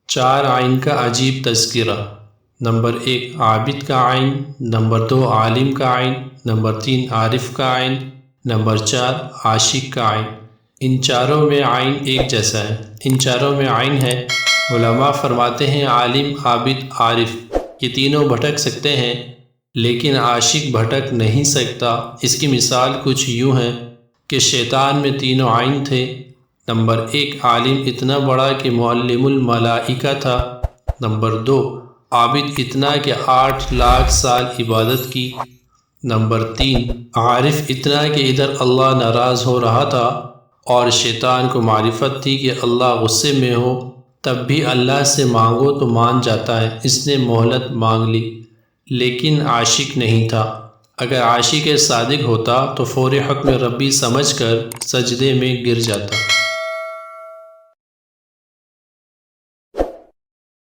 چار عین کا عجیب تذکرہ۔ نمبر 1 عابد کا عین، نمبر 2 عالم کا عین، نمبر 3 عارف کا عین، نمبر 4 عاشق کا عین۔ ان چاروں میں عین ایک جیسا ہے، ان چاروں میں عین ہے۔ علماء فرماتے ہیں عالم، عابد، عارف یہ تینوں بھٹک سکتے ہیں لیکن عاشق بھٹک نہیں سکتا۔ اس کی مثال کچھ یوں ہے کہ شیطان میں تینوں عین تھے۔ نمبر 1 عالم اتنا بڑا کہ معلم الملائکہ تھا، نمبر 2 عابد اتنا کہ 8 لاکھ سال عبادت کی، نمبر 3 عارف اتنا کہ ادھر اللہ ناراض ہو رہا تھا اور شیطان کو معرفت تھی کہ اللہ غصے میں ہو، تب بھی اللہ سے مانگو تو مان جاتا ہے۔ اس نے مہلت مانگ لی لیکن عاشق نہیں تھا۔ اگر عاشق صادق ہوتا تو فوری حکم ربی سمجھ کر سجدے میں گر جاتا۔